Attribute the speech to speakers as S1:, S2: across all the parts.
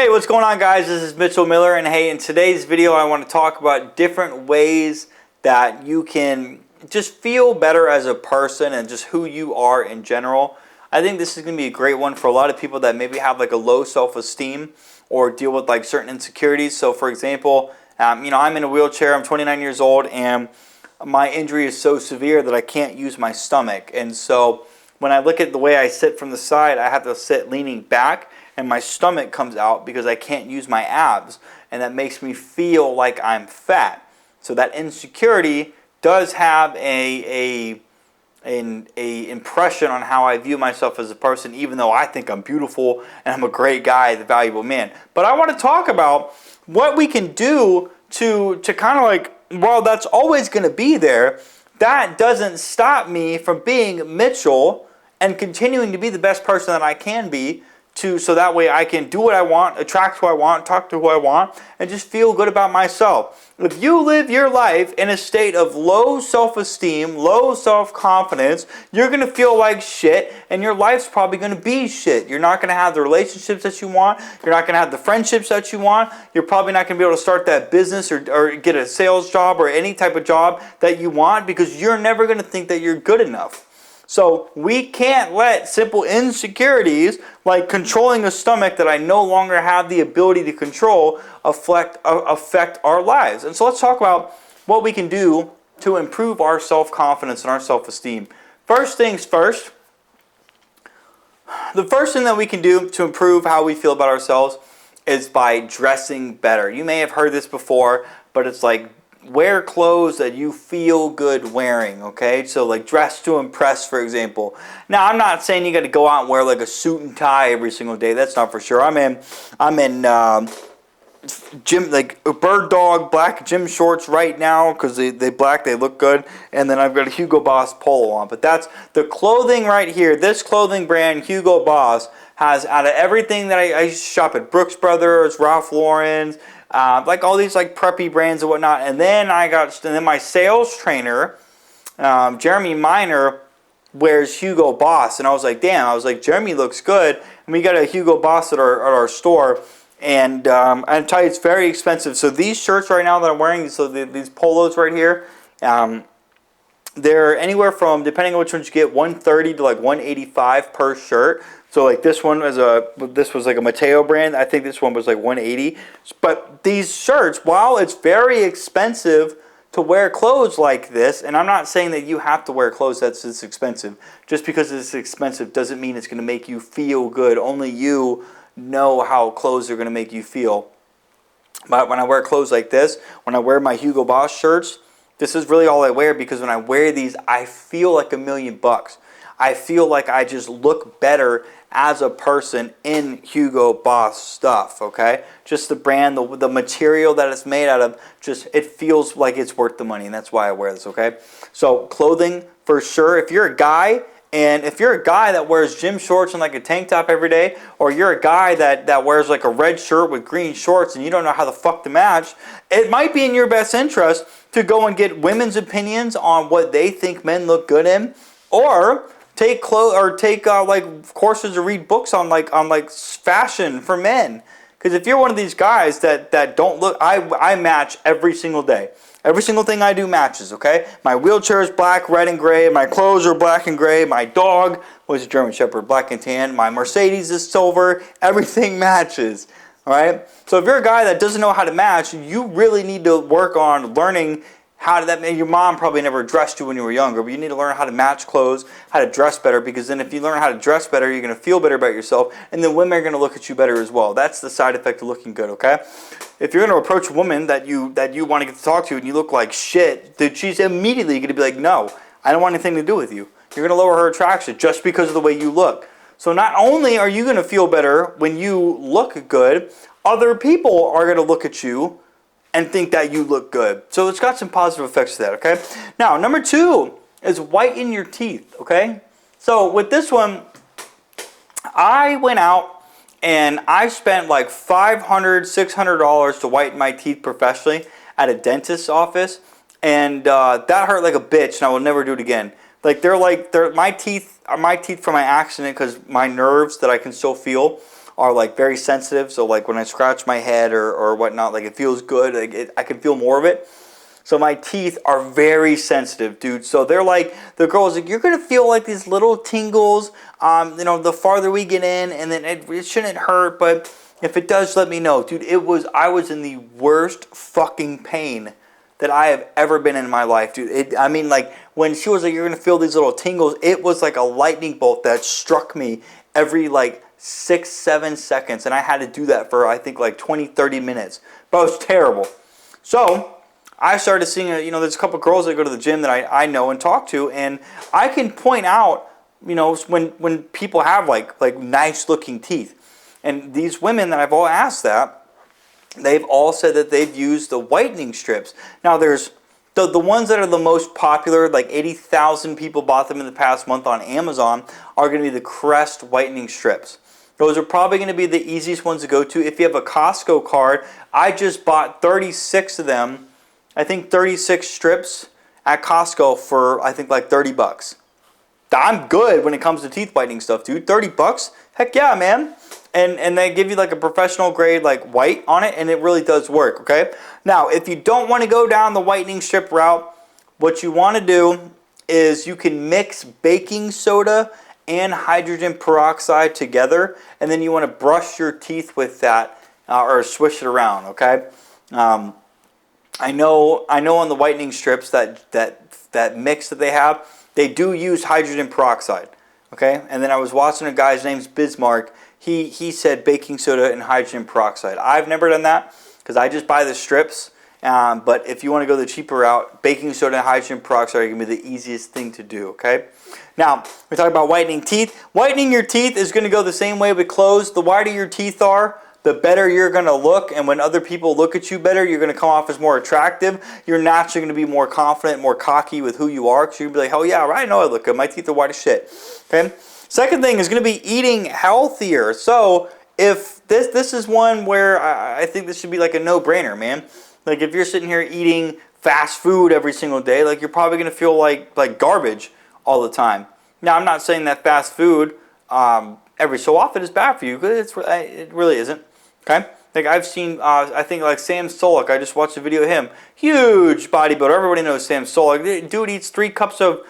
S1: Hey, what's going on, guys? This is Mitchell Miller, and hey, in today's video I want to talk about different ways that you can just feel better as a person and just who you are in general. I think this is going to be a great one for a lot of people that maybe have like a low self-esteem or deal with like certain insecurities. So for example, I'm in a wheelchair, I'm 29 years old, and my injury is so severe that I can't use my stomach. And so when I look at the way I sit from the side, I have to sit leaning back, and my stomach comes out because I can't use my abs, and that makes me feel like I'm fat. So that insecurity does have an impression on how I view myself as a person, even though I think I'm beautiful and I'm a great guy, the valuable man. But I want to talk about what we can do to kind of like, well, that's always going to be there. That doesn't stop me from being Mitchell and continuing to be the best person that I can be, so that way I can do what I want, attract who I want, talk to who I want, and just feel good about myself. If you live your life in a state of low self-esteem, low self-confidence, you're going to feel like shit, and your life's probably going to be shit. You're not going to have the relationships that you want. You're not going to have the friendships that you want. You're probably not going to be able to start that business or get a sales job or any type of job that you want, because you're never going to think that you're good enough. So we can't let simple insecurities like controlling a stomach that I no longer have the ability to control affect our lives. And so let's talk about what we can do to improve our self-confidence and our self-esteem. First things first, the first thing that we can do to improve how we feel about ourselves is by dressing better. You may have heard this before, but it's like, wear clothes that you feel good wearing, okay? So like dress to impress, for example. Now, I'm not saying you got to go out and wear like a suit and tie every single day. That's not for sure. I'm in gym, like a bird dog black gym shorts right now because they black, they look good. And then I've got a Hugo Boss polo on. But that's the clothing right here. This clothing brand, Hugo Boss, has out of everything that I shop at Brooks Brothers, Ralph Lauren's, like all these like preppy brands and whatnot. And then my sales trainer, Jeremy Miner, wears Hugo Boss, and I was like, damn. I was like, Jeremy looks good, and we got a Hugo Boss at our store. And I tell you, it's very expensive. So these shirts right now that I'm wearing, so these polos right here, they're anywhere from, depending on which ones you get, $130 to like $185 per shirt. So like this was like a Mateo brand. I think this one was like $180. But these shirts, while it's very expensive to wear clothes like this, and I'm not saying that you have to wear clothes that's expensive. Just because it's expensive doesn't mean it's going to make you feel good. Only you know how clothes are going to make you feel. But when I wear clothes like this, when I wear my Hugo Boss shirts, this is really all I wear, because when I wear these, I feel like $1,000,000. I feel like I just look better as a person in Hugo Boss stuff, okay? Just the brand, the material that it's made out of, just it feels like it's worth the money, and that's why I wear this, okay? So clothing, for sure. If you're a guy, and if you're a guy that wears gym shorts and like a tank top every day, or you're a guy that wears like a red shirt with green shorts and you don't know how the fuck to match, it might be in your best interest to go and get women's opinions on what they think men look good in, or take like courses or read books on like fashion for men. Because if you're one of these guys that don't look, I match every single day. Every single thing I do matches, okay? My wheelchair is black, red, and gray. My clothes are black and gray. My dog was a German Shepherd, black and tan. My Mercedes is silver. Everything matches, all right? So if you're a guy that doesn't know how to match, you really need to work on learning how to that. Your mom probably never dressed you when you were younger, but you need to learn how to match clothes, how to dress better, because then if you learn how to dress better, you're going to feel better about yourself, and then women are going to look at you better as well. That's the side effect of looking good, okay? If you're going to approach a woman that you want to get to talk to and you look like shit, then she's immediately going to be like, no, I don't want anything to do with you. You're going to lower her attraction just because of the way you look. So not only are you going to feel better when you look good, other people are going to look at you and think that you look good. So it's got some positive effects to that, okay? Now, number 2 is whiten your teeth, okay? So with this one, I went out and I spent like $500, $600 to whiten my teeth professionally at a dentist's office, and that hurt like a bitch, and I will never do it again. Like my teeth from my accident, because my nerves that I can still feel are like very sensitive. So like when I scratch my head or whatnot, like it feels good. Like I can feel more of it. So my teeth are very sensitive, dude. So they're like, the girl's like, you're gonna feel like these little tingles, the farther we get in, and then it shouldn't hurt, but if it does, let me know. Dude, I was in the worst fucking pain that I have ever been in my life, dude. Like, when she was like, you're gonna feel these little tingles, it was like a lightning bolt that struck me every like 6-7 seconds, and I had to do that for, I think, like 20-30 minutes. But it was terrible. So I started seeing, there's a couple girls that go to the gym that I know and talk to, and I can point out, when people have like nice looking teeth. And these women that I've all asked that, they've all said that they've used the whitening strips. Now there's the ones that are the most popular, like 80,000 people bought them in the past month on Amazon, are going to be the Crest whitening strips. Those are probably going to be the easiest ones to go to. If you have a Costco card, I just bought 36 of them. I think 36 strips at Costco for, I think, like $30. I'm good when it comes to teeth whitening stuff, dude. $30? Heck yeah, man. And they give you like a professional grade like white on it, and it really does work, okay? Now, if you don't want to go down the whitening strip route, what you want to do is you can mix baking soda and hydrogen peroxide together, and then you want to brush your teeth with that or swish it around, okay? I know on the whitening strips that mix that they have, they do use hydrogen peroxide, okay? And then I was watching a guy's name's Bismarck. He said baking soda and hydrogen peroxide. I've never done that because I just buy the strips. But if you want to go the cheaper route, baking soda and hydrogen peroxide are going to be the easiest thing to do, okay? Now, we're talking about whitening teeth. Whitening your teeth is going to go the same way with clothes. The whiter your teeth are, the better you're going to look, and when other people look at you better, you're going to come off as more attractive. You're naturally going to be more confident, more cocky with who you are, because you're going to be like, oh yeah, I know I look good. My teeth are white as shit. Okay? Second thing is going to be eating healthier. So if this is one where I think this should be like a no-brainer, man. Like if you're sitting here eating fast food every single day, like you're probably going to feel like garbage all the time. Now, I'm not saying that fast food every so often is bad for you, because it really isn't. Okay, like I've seen, I think like Sam Sulek. I just watched a video of him. Huge bodybuilder. Everybody knows Sam Sulek. Dude eats 3 cups of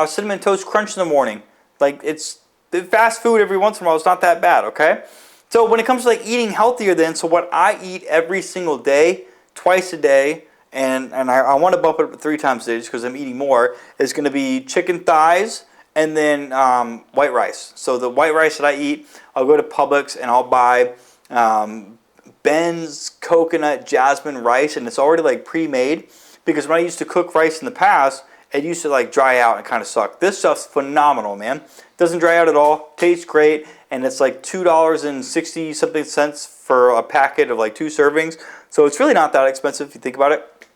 S1: Cinnamon Toast Crunch in the morning. Like it's fast food every once in a while. It's not that bad. Okay, so when it comes to like eating healthier, then so what I eat every single day, twice a day, and I want to bump it up 3 times a day just because I'm eating more, is going to be chicken thighs and then white rice. So the white rice that I eat, I'll go to Publix and I'll buy Ben's coconut jasmine rice, and it's already like pre-made, because when I used to cook rice in the past, it used to like dry out and kind of suck. This stuff's phenomenal, man. Doesn't dry out at all, tastes great, and it's like $2.60 something cents for a packet of like 2 servings. So it's really not that expensive if you think about it.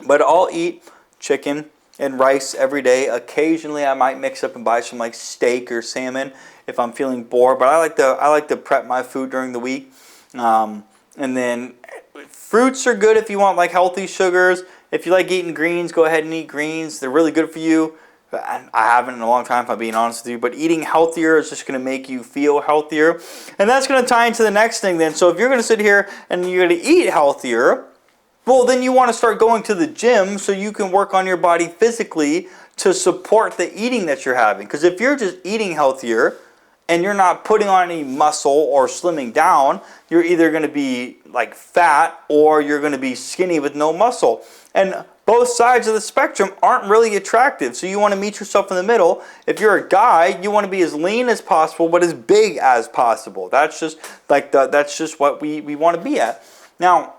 S1: But I'll eat chicken and rice every day. Occasionally I might mix up and buy some like steak or salmon if I'm feeling bored, but I like to prep my food during the week. And then fruits are good if you want like healthy sugars. If you like eating greens, go ahead and eat greens. They're really good for you. I haven't in a long time, if I'm being honest with you, but eating healthier is just going to make you feel healthier. And that's going to tie into the next thing then. So if you're going to sit here and you're going to eat healthier, well, then you want to start going to the gym so you can work on your body physically to support the eating that you're having. Because if you're just eating healthier and you're not putting on any muscle or slimming down, you're either going to be like fat or you're going to be skinny with no muscle. And both sides of the spectrum aren't really attractive. So you want to meet yourself in the middle. If you're a guy, you want to be as lean as possible but as big as possible. That's just like that's just what we want to be at. Now,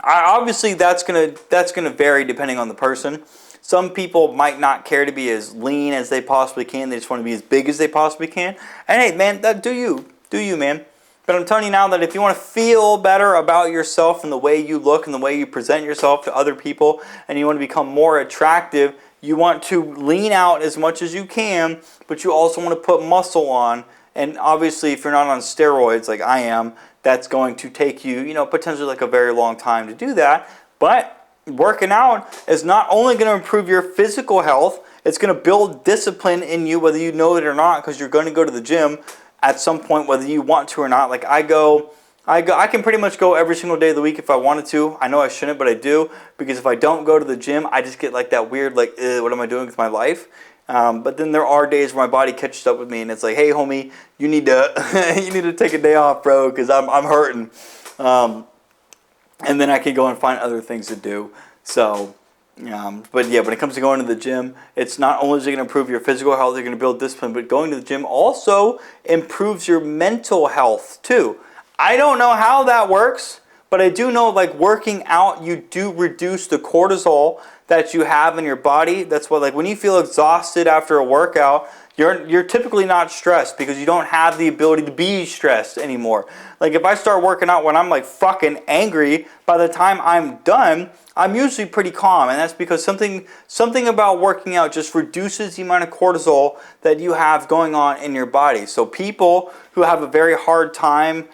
S1: obviously that's gonna vary depending on the person. Some people might not care to be as lean as they possibly can. They just want to be as big as they possibly can. And hey, man, that do you, man. But I'm telling you now that if you want to feel better about yourself and the way you look and the way you present yourself to other people, and you want to become more attractive, you want to lean out as much as you can, but you also want to put muscle on. And obviously, if you're not on steroids like I am, that's going to take you, potentially like a very long time to do that. But working out is not only going to improve your physical health, it's going to build discipline in you, whether you know it or not, because you're going to go to the gym. at some point, whether you want to or not. Like I can pretty much go every single day of the week if I wanted to. I know I shouldn't, but I do, because if I don't go to the gym, I just get like that weird, like, what am I doing with my life? But then there are days where my body catches up with me, and it's like, hey, homie, you need to you need to take a day off, bro, because I'm hurting. And then I can go and find other things to do. So, but yeah, when it comes to going to the gym, it's not only is it going to improve your physical health, you're going to build discipline, but going to the gym also improves your mental health too. I don't know how that works, but I do know, like, working out, you do reduce the cortisol that you have in your body. That's why, like, when you feel exhausted after a workout, you're typically not stressed, because you don't have the ability to be stressed anymore. Like, if I start working out when I'm like fucking angry, by the time I'm done, I'm usually pretty calm, and that's because something about working out just reduces the amount of cortisol that you have going on in your body. So people who have a very hard time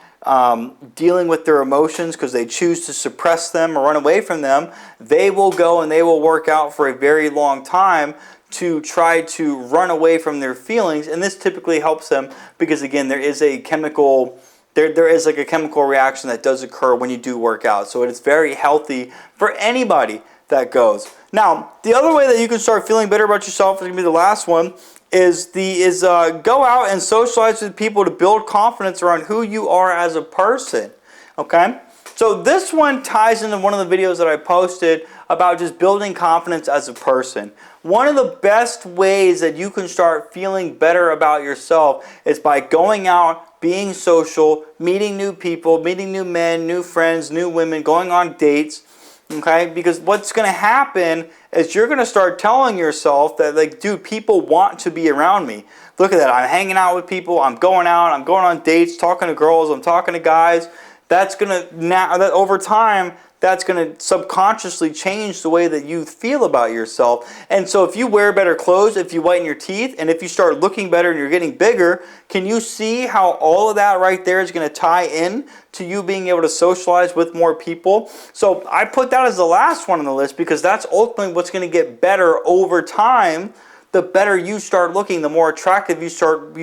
S1: dealing with their emotions because they choose to suppress them or run away from them, they will go and they will work out for a very long time to try to run away from their feelings, and this typically helps them because, again, there is a chemical reaction that does occur when you do work out. So it's very healthy for anybody that goes. Now, the other way that you can start feeling better about yourself is going to be the last one, is go out and socialize with people to build confidence around who you are as a person. Okay? So this one ties into one of the videos that I posted about just building confidence as a person. One of the best ways that you can start feeling better about yourself is by going out, being social, meeting new people, meeting new men, new friends, new women, going on dates. Okay? Because what's going to happen is you're going to start telling yourself that, like, dude, people want to be around me. Look at that. I'm hanging out with people. I'm going out. I'm going on dates, talking to girls. I'm talking to guys. That's going to, over time, that's going to subconsciously change the way that you feel about yourself. And so if you wear better clothes, if you whiten your teeth, and if you start looking better and you're getting bigger, can you see how all of that right there is going to tie in to you being able to socialize with more people? So I put that as the last one on the list because that's ultimately what's going to get better over time. The better you start looking, the more attractive you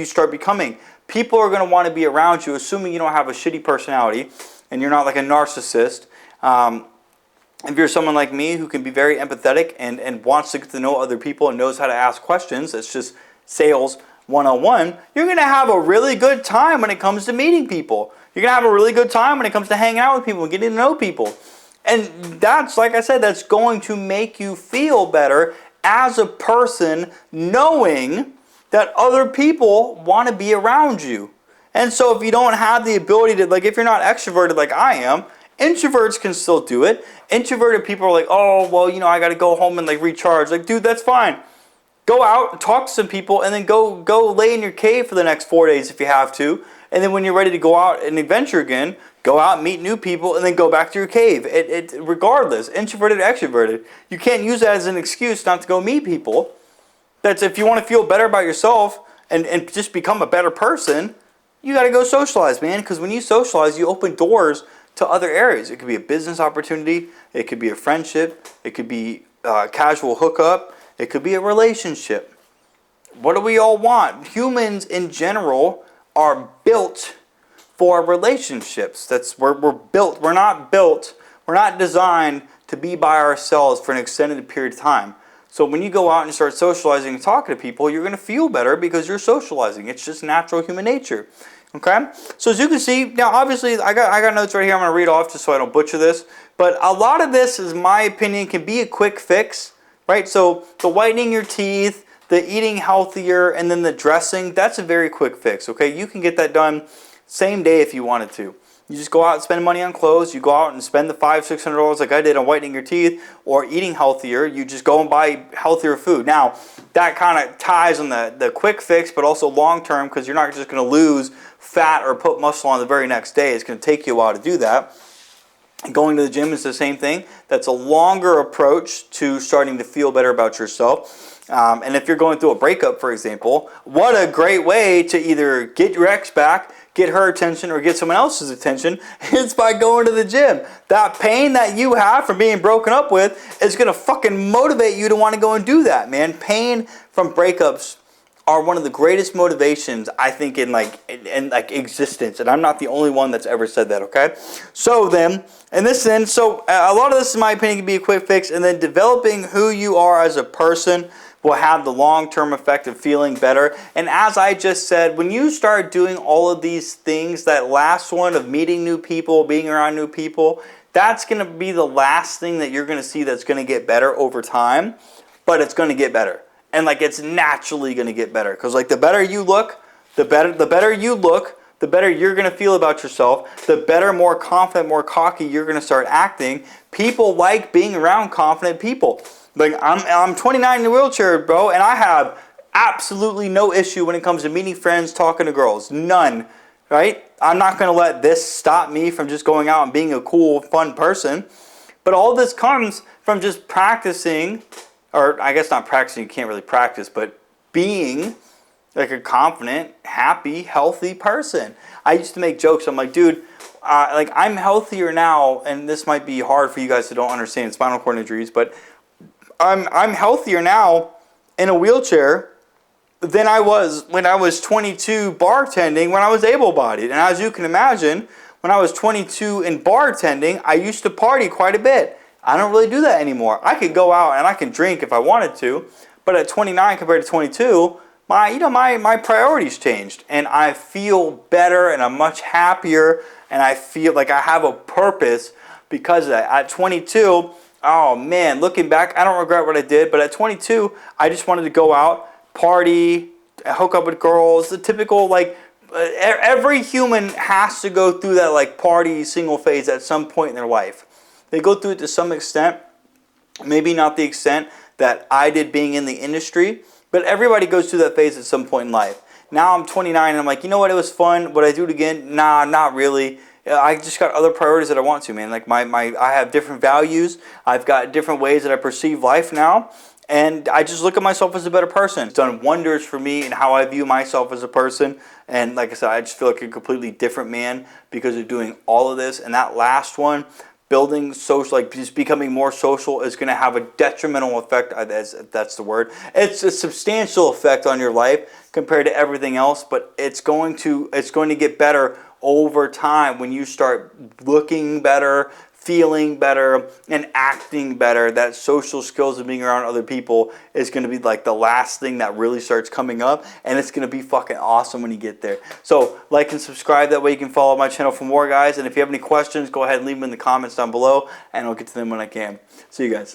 S1: start becoming. People are going to want to be around you, assuming you don't have a shitty personality and you're not like a narcissist. If you're someone like me who can be very empathetic and wants to get to know other people and knows how to ask questions, it's just sales 101, you're going to have a really good time when it comes to meeting people. You're going to have a really good time when it comes to hanging out with people and getting to know people. And that's, like I said, that's going to make you feel better as a person, knowing that other people want to be around you. And so if you don't have the ability to, like, if you're not extroverted like I am, introverts can still do it. Introverted people are like, oh, well, you know, I got to go home and, like, recharge. Like, dude, that's fine. Go out, talk to some people, and then go lay in your cave for the next 4 days if you have to. And then when you're ready to go out and adventure again, go out, meet new people, and then go back to your cave. Regardless, introverted or extroverted, you can't use that as an excuse not to go meet people. That's if you want to feel better about yourself and just become a better person, you got to go socialize, man. Because when you socialize, you open doors to other areas. It could be a business opportunity. It could be a friendship. It could be a casual hookup. It could be a relationship. What do we all want? Humans in general are built for relationships. That's where we're built. We're not designed to be by ourselves for an extended period of time. So when you go out and start socializing and talking to people, you're going to feel better because you're socializing. It's just natural human nature. Okay? So as you can see, now obviously I got notes right here I'm going to read off just so I don't butcher this. But a lot of this, in my opinion, can be a quick fix. Right? So the whitening your teeth, the eating healthier, and then the dressing, that's a very quick fix. Okay? You can get that done same day if you wanted to. You just go out and spend money on clothes. You go out and spend the $500-$600 like I did on whitening your teeth or eating healthier. You just go and buy healthier food. Now, that kind of ties on the quick fix, but also long term, because you're not just going to lose fat or put muscle on the very next day. It's going to take you a while to do that. And going to the gym is the same thing. That's a longer approach to starting to feel better about yourself. And if you're going through a breakup, for example, what a great way to either get your ex back, get her attention, or get someone else's attention. It's by going to the gym. That pain that you have from being broken up with is going to fucking motivate you to want to go and do that, man. Pain from breakups are one of the greatest motivations I think in existence, and I'm not the only one that's ever said that. Okay, so then in this sense, so a lot of this, in my opinion, can be a quick fix, and then developing who you are as a person will have the long-term effect of feeling better. And as I just said, when you start doing all of these things, that last one of meeting new people, being around new people, that's going to be the last thing that you're going to see that's going to get better over time, but it's going to get better. And like it's naturally going to get better, because like the better you look, the better you look, the better you're going to feel about yourself, the better, more confident, more cocky you're going to start acting. People like being around confident people. Like I'm 29 in a wheelchair, bro, and I have absolutely no issue when it comes to meeting friends, talking to girls. None, right? I'm not going to let this stop me from just going out and being a cool, fun person. But all this comes from just practicing, or I guess not practicing, you can't really practice, but being like a confident, happy, healthy person. I used to make jokes. I'm like, dude, like I'm healthier now, and this might be hard for you guys who don't understand spinal cord injuries, but I'm healthier now in a wheelchair than I was when I was 22 bartending when I was able-bodied. And as you can imagine, when I was 22 in bartending, I used to party quite a bit. I don't really do that anymore. I could go out and I can drink if I wanted to, but at 29 compared to 22, my priorities changed, and I feel better, and I'm much happier, and I feel like I have a purpose because of that. At 22, oh man, looking back, I don't regret what I did, but at 22, I just wanted to go out, party, hook up with girls, the typical, like, every human has to go through that, like, party single phase at some point in their life. They go through it to some extent, maybe not the extent that I did being in the industry, but everybody goes through that phase at some point in life. Now I'm 29 and I'm like, you know what, it was fun. Would I do it again? Nah, not really. I just got other priorities that I want to, man. Like I have different values. I've got different ways that I perceive life now. And I just look at myself as a better person. It's done wonders for me and how I view myself as a person. And like I said, I just feel like a completely different man because of doing all of this. And that last one, building social, like just becoming more social, is going to have a detrimental effect. That's the word. It's a substantial effect on your life compared to everything else, but it's going to get better over time when you start looking better, feeling better, and acting better. That social skills of being around other people is going to be like the last thing that really starts coming up, and it's going to be fucking awesome when you get there. So like and subscribe, that way you can follow my channel for more, guys. And if you have any questions, go ahead and leave them in the comments down below, and I'll get to them when I can. See you guys.